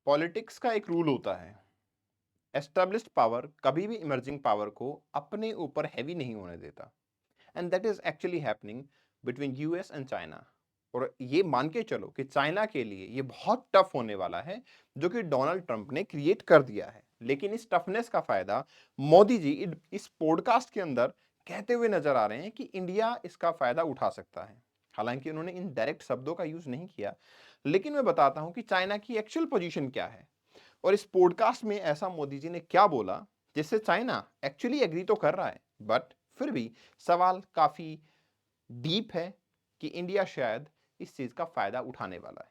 Politics का एक rule होता है, एस्टैब्लिश्ड पावर कभी भी इमर्जिंग पावर को अपने ऊपर हैवी नहीं होने देता। And that is actually happening between US and China. और ये मान के चलो कि चाइना के लिए ये बहुत टफ होने वाला है, जो कि डोनाल्ड ट्रंप ने क्रिएट कर दिया है। लेकिन इस टफनेस का फायदा मोदी जी इस पॉडकास्ट के अंदर कहते हुए नजर आ रहे हैं कि इंडिया इसका फायदा उठा सकता है। हालांकि उन्होंने इन डायरेक्ट शब्दों का यूज नहीं किया, लेकिन मैं बताता हूं कि चाइना की एक्चुअल पोजीशन क्या है और इस पॉडकास्ट में ऐसा मोदी जी ने क्या बोला जिससे चाइना एक्चुअली एग्री तो कर रहा है, बट फिर भी सवाल काफी डीप है कि इंडिया शायद इस चीज का फायदा उठाने वाला है।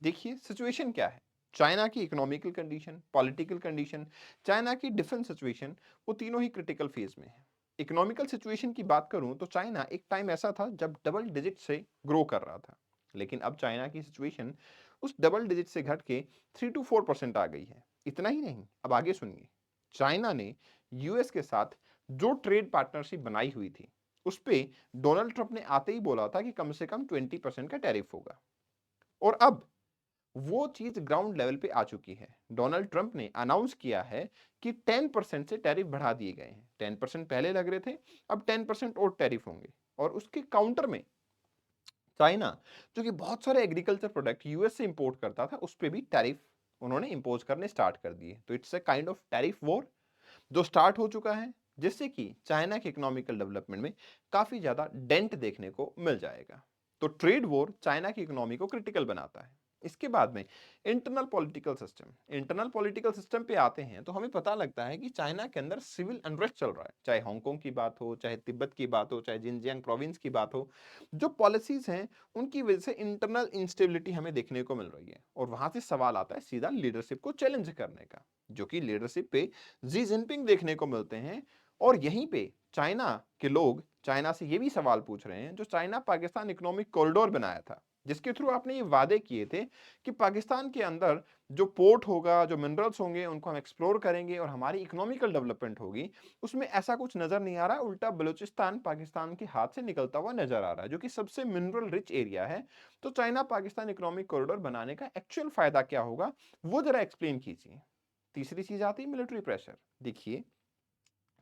देखिए सिचुएशन क्या है। चाइना की economical condition, political condition, China की डिफेंस सिचुएशन, वो तीनों ही क्रिटिकल फेज में है। इकोनॉमिकल सिचुएशन की बात करूं तो चाइना एक टाइम ऐसा था जब डबल डिजिट से ग्रो कर रहा था, लेकिन अब चाइना की सिचुएशन उस डबल डिजिट से घट के 3 to 4% आ गई है। इतना ही नहीं, अब आगे सुनिए। चाइना ने यूएस के साथ जो ट्रेड पार्टनरशिप बनाई हुई थी उस पे डोनाल्ड ट्रंप ने आते ही बोला था कि कम से कम 20% का टैरिफ होगा। और अब वो चीज ग्राउंड लेवल पे आ चुकी है। डोनाल्ड ट्रंप ने अनाउंस किया है कि 10% से टैरिफ बढ़ा दिए गए हैं। 10% पहले लग रहे थे, अब 10% और टैरिफ होंगे। और उसके काउंटर में चाइना, जो कि बहुत सारे एग्रीकल्चर प्रोडक्ट यूएस से इंपोर्ट करता था, उस पर भी टैरिफ उन्होंने इंपोज करने स्टार्ट कर दिए। तो it's a kind of tariff war जो स्टार्ट हो चुका है, जिससे कि चाइना के इकोनॉमिकल डेवलपमेंट में काफी ज्यादा डेंट देखने को मिल जाएगा। तो ट्रेड वॉर चाइना की इकोनॉमी को क्रिटिकल बनाता है। इसके बाद में इंटरनल पॉलिटिकल सिस्टम पे आते हैं तो हमें पता लगता है कि चाइना के अंदर सिविल अनरेस्ट चल रहा है। चाहे हांगकांग की बात हो, चाहे तिब्बत की बात हो, चाहे जिनजियांग प्रोविंस की बात हो, जो पॉलिसीज हैं उनकी वजह से इंटरनल इंस्टेबिलिटी हमें देखने को मिल रही है। और वहां से सवाल आता है सीधा लीडरशिप को चैलेंज करने का, जो कि लीडरशिप पे जी जिनपिंग देखने को मिलते हैं। और यहीं पे चाइना के लोग चाइना से ये भी सवाल पूछ रहे हैं, जो चाइना पाकिस्तान इकोनॉमिक कॉरिडोर बनाया था, जिसके थ्रू आपने ये वादे किए थे कि पाकिस्तान के अंदर जो पोर्ट होगा, जो मिनरल्स होंगे, उनको हम एक्सप्लोर करेंगे और हमारी इकोनॉमिकल डेवलपमेंट होगी। उसमें ऐसा कुछ नजर नहीं आ रहा, उल्टा बलूचिस्तान पाकिस्तान के हाथ से निकलता हुआ नजर आ रहा है, जो कि सबसे मिनरल रिच एरिया है। तो चाइना पाकिस्तान इकोनॉमिक कॉरिडोर बनाने का एक्चुअल फायदा क्या होगा, वो जरा एक्सप्लेन कीजिए। तीसरी चीज आती है मिलिट्री प्रेशर। देखिए,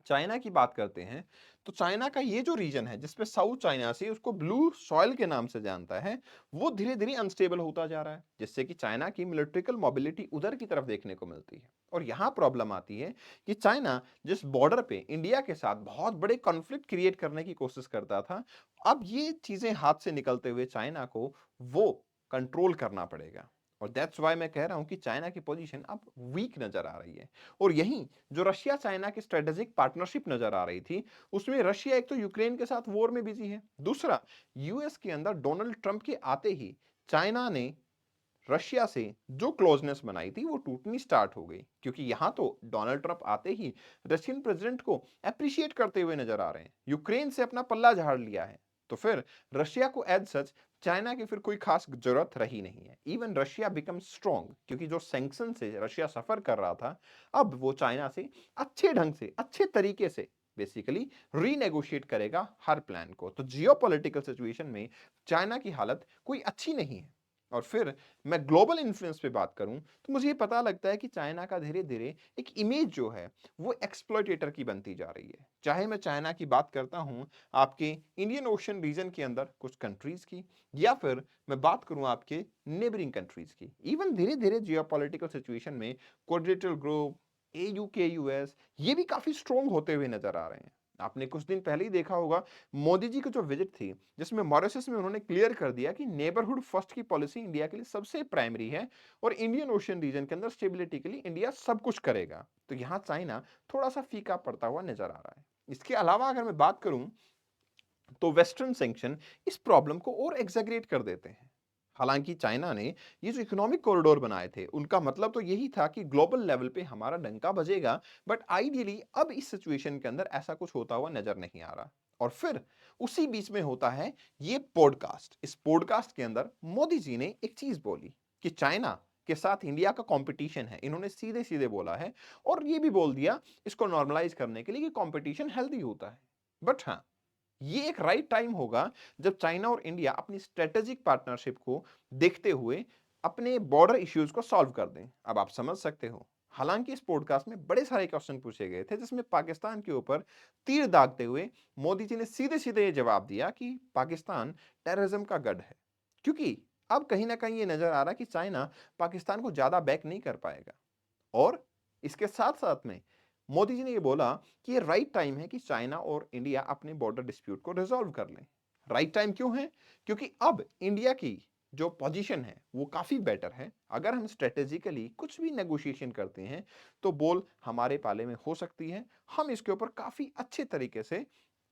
चाइना की बात करते हैं तो चाइना का ये जो रीजन है जिसपे साउथ चाइना से उसको ब्लू सॉइल के नाम से जानता है, वो धीरे धीरे अनस्टेबल होता जा रहा है, जिससे कि चाइना की मिलिट्रिकल मोबिलिटी उधर की तरफ देखने को मिलती है। और यहां प्रॉब्लम आती है कि चाइना जिस बॉर्डर पे इंडिया के साथ बहुत बड़े कॉन्फ्लिक्ट क्रिएट करने की कोशिश करता था, अब ये चीजें हाथ से निकलते हुए चाइना को वो कंट्रोल करना पड़ेगा। और दैट्स वाई मैं कह रहा हूं कि चाइना की पोजीशन अब वीक नजर आ रही है। और यही जो रशिया चाइना की स्ट्रेटेजिक पार्टनरशिप नजर आ रही थी, उसमें रशिया एक तो यूक्रेन के साथ वॉर में बिजी है, दूसरा यूएस के अंदर डोनाल्ड ट्रंप के आते ही चाइना ने रशिया से जो क्लोजनेस बनाई थी वो टूटनी स्टार्ट हो गई, क्योंकि यहां तो डोनाल्ड ट्रंप आते ही रशियन प्रेसिडेंट को अप्रिशिएट करते हुए नजर आ रहे हैं, यूक्रेन से अपना पल्ला झाड़ लिया है। तो फिर रशिया को एज सच चाइना की फिर कोई खास जरूरत रही नहीं है। इवन रशिया बिकम स्ट्रॉन्ग, क्योंकि जो सैंक्शन से रशिया सफर कर रहा था, अब वो चाइना से अच्छे ढंग से, अच्छे तरीके से बेसिकली रीनेगोशिएट करेगा हर प्लान को। तो जियोपॉलिटिकल सिचुएशन में चाइना की हालत कोई अच्छी नहीं है। और फिर मैं ग्लोबल इन्फ्लुएंस पे बात करूं तो मुझे ये पता लगता है कि चाइना का धीरे धीरे एक इमेज जो है वो एक्सप्लॉइटेटर की बनती जा रही है। चाहे मैं चाइना की बात करता हूं आपके इंडियन ओशन रीजन के अंदर कुछ कंट्रीज की, या फिर मैं बात करूं आपके नेबरिंग कंट्रीज की। इवन धीरे धीरे जियोपॉलिटिकल सिचुएशन में क्वाड्रिलेटरल ग्रुप, एयू के यूएस, ये भी काफी स्ट्रोंग होते हुए नजर आ रहे हैं। आपने कुछ दिन पहले ही देखा होगा मोदी जी की जो विजिट थी, जिसमें मॉरिशस में उन्होंने क्लियर कर दिया कि नेबरहुड फर्स्ट की पॉलिसी इंडिया के लिए सबसे प्राइमरी है और इंडियन ओशियन रीजन के अंदर स्टेबिलिटी के लिए इंडिया सब कुछ करेगा। तो यहां चाइना थोड़ा सा फीका पड़ता हुआ नजर आ रहा है। इसके अलावा अगर मैं बात करूं तो वेस्टर्न सैंक्शन इस प्रॉब्लम को और एग्जैगरेट कर देते हैं। हालांकि चाइना ने ये जो इकोनॉमिक कॉरिडोर बनाए थे, उनका मतलब तो यही था कि ग्लोबल लेवल पे हमारा डंका बजेगा, बट आइडियली अब इस सिचुएशन के अंदर ऐसा कुछ होता हुआ नजर नहीं आ रहा। और फिर उसी बीच में होता है ये पॉडकास्ट। इस पॉडकास्ट के अंदर मोदी जी ने एक चीज बोली कि चाइना के साथ इंडिया का कंपटीशन है, इन्होंने सीधे सीधे बोला है। और ये भी बोल दिया इसको नॉर्मलाइज करने के लिए कि कंपटीशन हेल्दी होता है। बट हाँ, ये एक राइट टाइम होगा जब चाइना और इंडिया अपनी स्ट्रेटेजिक पार्टनरशिप को देखते हुए अपने बॉर्डर इश्यूज को सॉल्व कर दें। अब आप समझ सकते हो, हालांकि इस पॉडकास्ट में बड़े सारे क्वेश्चन पूछे गए थे जिसमें पाकिस्तान के ऊपर तीर दागते हुए मोदी जी ने सीधे सीधे ये जवाब दिया कि पाकिस्तान टेररिज्म का गढ़ है। क्योंकि अब कहीं ना कहीं ये नजर आ रहा है कि चाइना पाकिस्तान को ज्यादा बैक नहीं कर पाएगा। और इसके साथ साथ में मोदी जी ने ये बोला कि ये राइट टाइम है कि चाइना और इंडिया अपने बॉर्डर डिस्प्यूट को रिजॉल्व कर लें। राइट टाइम क्यों है? क्योंकि अब इंडिया की जो पोजीशन है वो काफी बेटर है। अगर हम स्ट्रेटेजिकली कुछ भी नेगोशिएशन करते हैं तो बॉल हमारे पाले में हो सकती है। हम इसके ऊपर काफी अच्छे तरीके से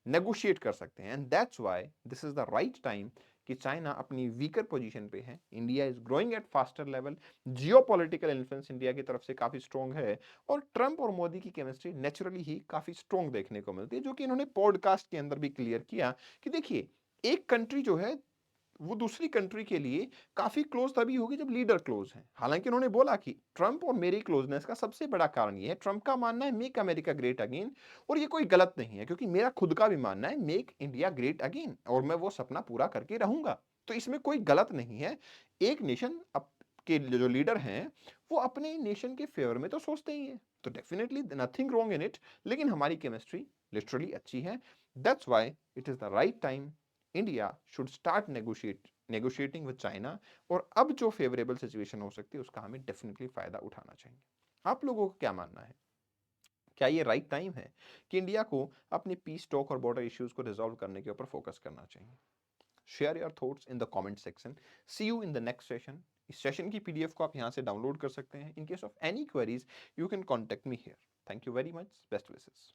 नेगोशिएट कर सकते हैं and that's why this is the right time कि चाइना अपनी वीकर पोजीशन पे है, India is growing at faster level, geopolitical influence India की तरफ से काफी स्ट्रॉन्ग है और ट्रंप और मोदी की केमिस्ट्री नेचुरली ही काफी स्ट्रॉन्ग देखने को मिलती है, जो कि इन्होंने पॉडकास्ट के अंदर भी क्लियर किया कि देखिए, एक कंट्री जो है वो दूसरी कंट्री के लिए काफी क्लोज तभी होगी जब लीडर क्लोज है। हालांकि उन्होंने बोला कि ट्रंप और मेरी क्लोजनेस का सबसे बड़ा कारण ये है, ट्रंप का मानना है मेक अमेरिका ग्रेट अगेन, और ये कोई गलत नहीं है क्योंकि मेरा खुद का भी मानना है मेक इंडिया ग्रेट अगेन, और मैं वो सपना पूरा करके रहूंगा। तो इसमें कोई गलत नहीं है। एक नेशन के जो लीडर हैं वो अपने नेशन के फेवर में तो सोचते ही हैं, तो definitely nothing wrong in it. लेकिन हमारी केमिस्ट्री लिटरली अच्छी है। That's why it is the right time India should start negotiating with China. और अब जो फेवरेबल सिचुएशन हो सकती है उसका हमें डेफिनेटली फायदा उठाना चाहिए। आप लोगों को क्या मानना है? क्या ये राइट टाइम है कि इंडिया को अपने पीस टॉक और बॉर्डर इश्यूज को रिजॉल्व करने के ऊपर फोकस करना चाहिए? Share your thoughts in the comment section. See you in the next session. इस सेशन की पीडीएफ को आप यहाँ से डाउनलोड कर सकते हैं। In case of any queries you can contact me here. Thank you very much. Best wishes.